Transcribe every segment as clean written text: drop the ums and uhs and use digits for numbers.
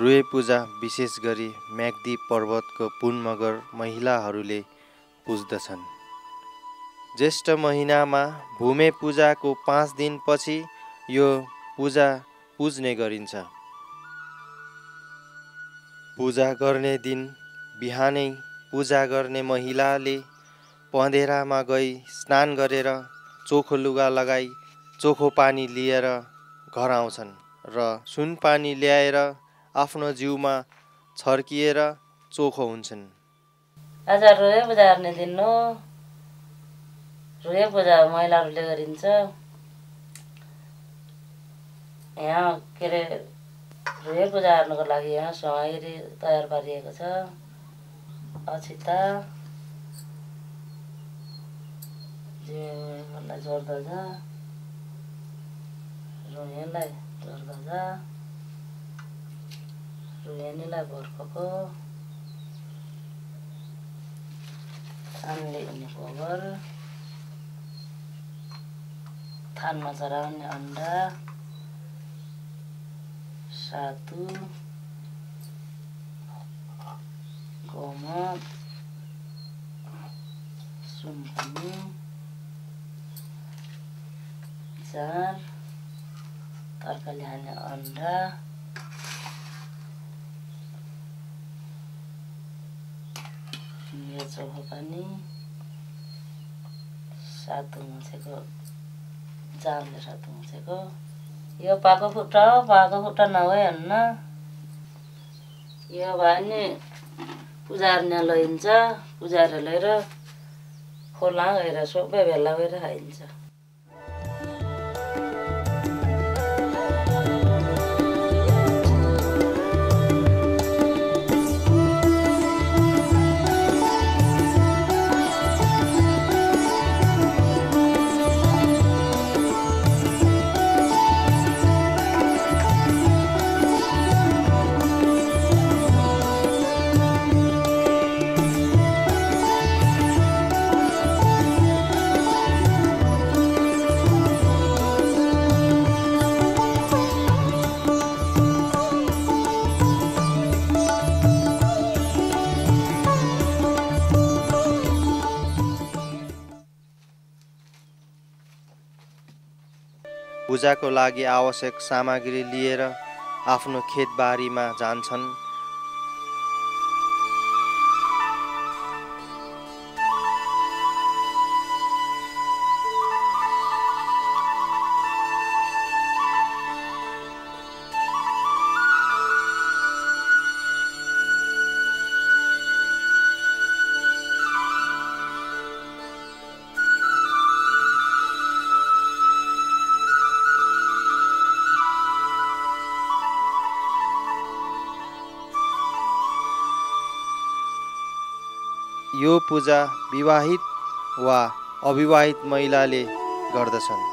रुए पूजा विशेष गरी म्याग्दी पर्वतको पुन मगर महिलाहरूले पुज्दछन्। ज्येष्ठ महिनामा भूमे पूजाको 5 दिनपछि यो पूजा पुज्ने गरिन्छ। पूजा गर्ने दिन बिहानै पूजा गर्ने महिलाले पँधेरामा गई स्नान गरेर चोखो लुगा लगाई चोखो पानी लिएर घर आउँछन् र सुन पानी ल्याएर आफ्नो जिउमा छर्किएर चोखो हुन्छन्। आज रुए पूजा गर्ने दिन हो। रुए पूजा महिलाहरूले गरिन्छ। यहाँ के अरे रुए पूजा गर्नको लागि यहाँ सामग्री तयार पारिएको छ। अक्षिता जिउलाई जोड्दछ, रुएलाई जोड्दछ, रुएनीलाई भोर्खको थानले हुने गोबर, थानमा चढाउने अन्डा, सातु, गहुँत, सुनपानी, चार, तर्काले हाल्ने अन्डा, यो चोखो पानी, सातु मुछेको जामले सातु मुछेको। यो पाको खुट्टा हो, पाको खुट्टा नभइहाल्न। यो भयो भने पूजा गर्ने लैन्छ। पूजाहरू लिएर खोला गएर सबै भेला भएर खाइन्छ। पूजाको लागि आवश्यक सामग्री लिएर आफ्नो खेतबारीमा जान्छन्। यो पूजा विवाहित वा अविवाहित महिलाले गर्दछन्।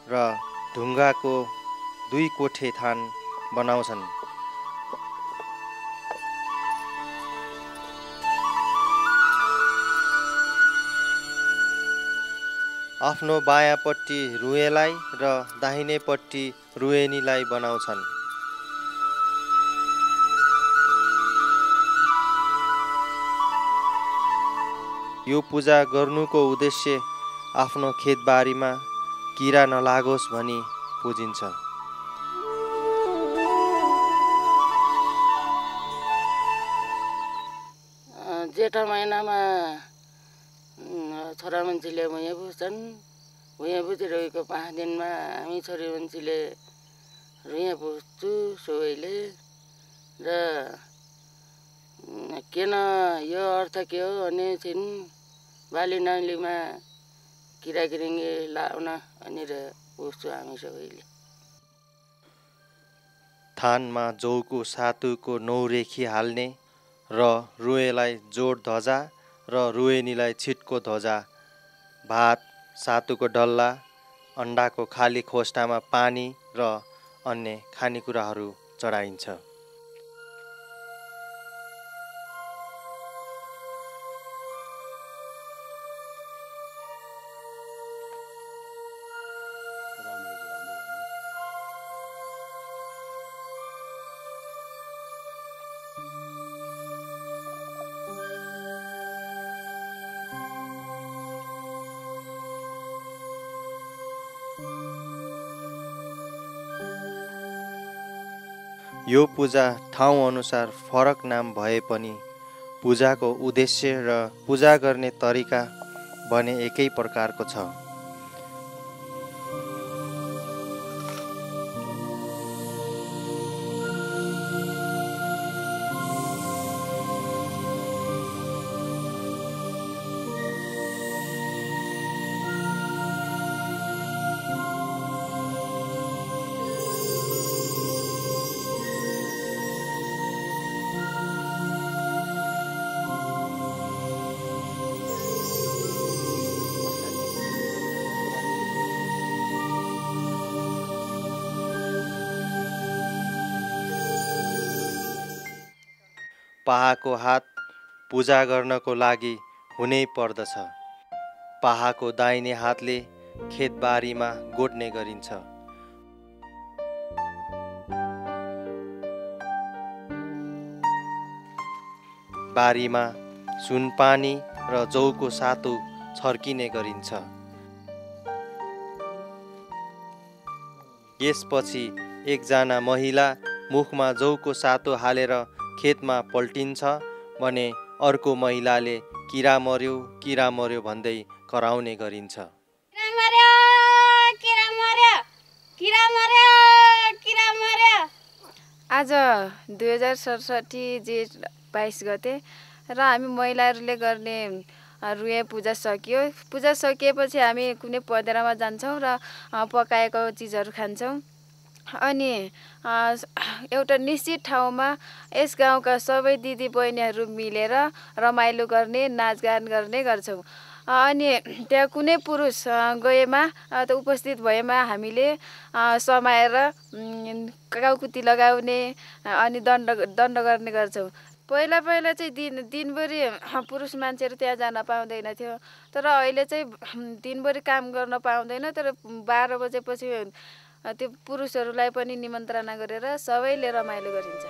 र ढुङ्गाको 2 कोठे थान बनाउँछन्। आफ्नो बायाँपट्टि रुएलाई र दाहिनेपट्टि रुएनीलाई बनाउँछन्। यो पूजा गर्नुको उद्देश्य आफ्नो खेतबारीमा किरा नलागोस् भनी पुजिन्छ। जेठ महिनामा छोरा मान्छेले भुइँ पुज्छन्। भुइँ पुजिरहेको 5 दिनमा हामी छोरी मान्छेले भुइँ पुज्छु सबैले। र किन यो अर्थ के हो भने चाहिँ बाली नालीमा किराकिरिङ्गी लाउन अनि पुज्छु हामी सबैले। थानमा जौको सातुको नौरेखी हाल्ने र रुवेलाई जोड ध्वजा र रुवेनीलाई छिटको ध्वजा, भात, सातुको डल्ला, अन्डाको खाली खोस्टामा पानी र अन्य खानेकुराहरू चढाइन्छ। यो पूजा ठाउँ अनुसार फरक नाम भए पनि पूजाको उद्देश्य र पूजा गर्ने तरिका भने एकै प्रकारको छ। पाहाको हात पूजा गर्नको लागि हुनै पर्दछ। पाहाको दाहिने हातले खेतबारीमा गोड्ने गरिन्छ। बारीमा सुनपानी र जौको सातु छर्किने गरिन्छ। यसपछि एकजना महिला मुखमा जौको सातु हालेर खेतमा पल्टिन्छ भने अर्को महिलाले किरा मर्यो भन्दै कराउने गरिन्छ। आज 2067 जेठ 22 गते र हामी महिलाहरूले गर्ने रुवे पूजा सकियो। पूजा सकिएपछि हामी कुनै पँधेरामा जान्छौँ र पकाएको चिजहरू खान्छौँ। अनि एउटा निश्चित ठाउँमा यस गाउँका सबै दिदी बहिनीहरू मिलेर रमाइलो गर्ने, नाचगान गर्ने गर्छौँ। अनि त्यहाँ कुनै पुरुष गएमा त उपस्थित भएमा हामीले समाएर काउकुती लगाउने अनि दण्ड गर्ने गर्छौँ। पहिला चाहिँ दिनभरि पुरुष मान्छेहरू त्यहाँ जान पाउँदैन थियो, तर अहिले चाहिँ दिनभरि काम गर्न पाउँदैन। तर 12 बजेपछि त्यो पुरुषहरूलाई पनि निमन्त्रणा गरेर सबैले रमाइलो गरिन्छ।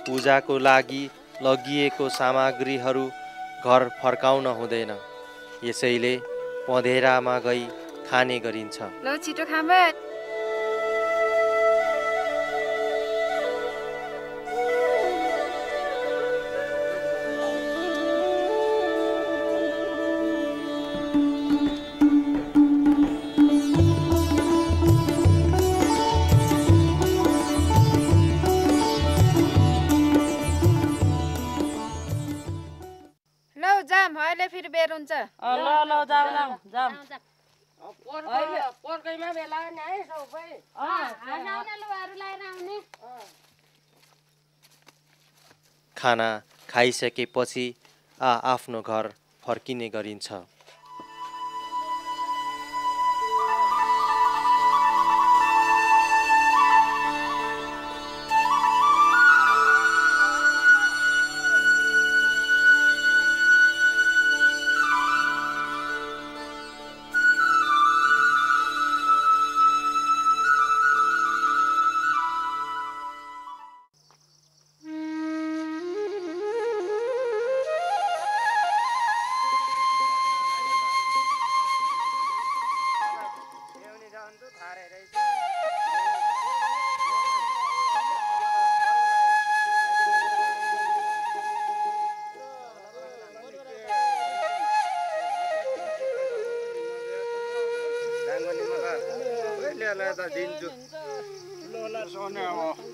पूजाको लागि लगिएको सामग्रीहरू घर फर्काउन हुँदैन, यसैले पँधेरामा गई खाने गरिन्छ। ल छिटो खामे। हुन्छ ल ल जाऊ जाऊ जाऊ पोर्कैमा बेला नि है सबै खाना खाइसकेपछि आफ्नो घर फर्किने गरिन्छ।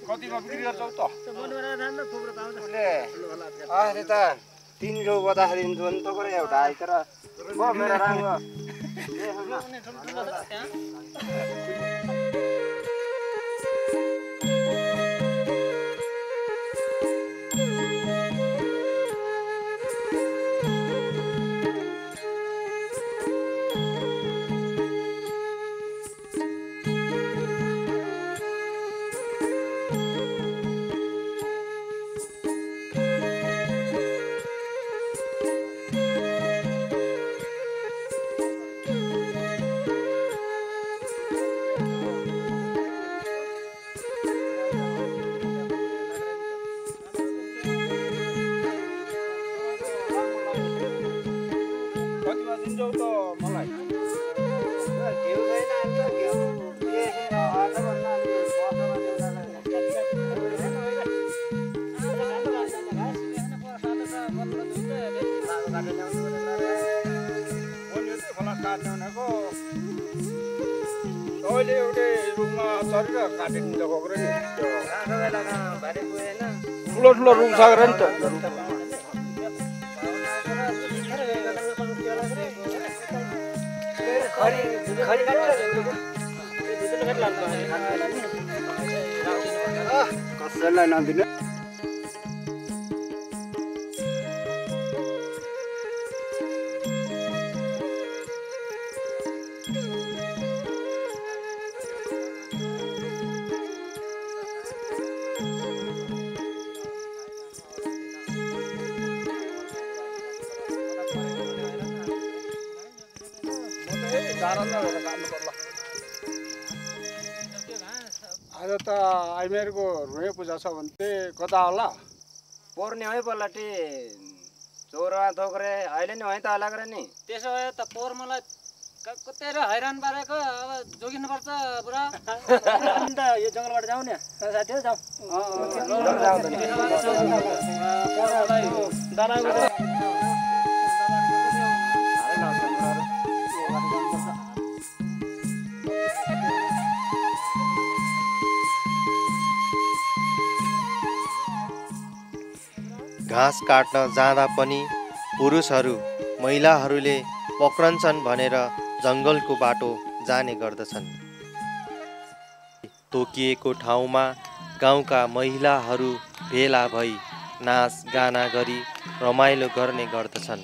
कतिमा बिक्री गर्छौ त? अहिले त 300 बदाखेरि दिन्छु भने त गरे एउटा आइ तर मेरो राम्रो अहिले एउटै रुममा चरेर काटिनु लगाएको र नि ठुलो ठुलो रुम छ र नि त कसैलाई नदिनु आज त आइमेरको रुए पूजा छ भने चाहिँ कता होला पर्ने है पल्लाटी चोरा थोक्रे अहिले नि है त अलग र नि त्यसो भए त पोहोर मलाई कतै हैरान पारेको अब जोगिनुपर्छ पुरा अन्त यो जङ्गलबाट जाऊ नि साथीहरु जाऊ घाँस काट्न जाँदा पनि पुरुषहरू महिलाहरूले पक्रन्छन् भनेर जङ्गलको बाटो जाने गर्दछन्। तोकिएको ठाउँमा गाउँका महिलाहरू भेला भई नाच गाना गरी रमाइलो गर्ने गर्दछन्।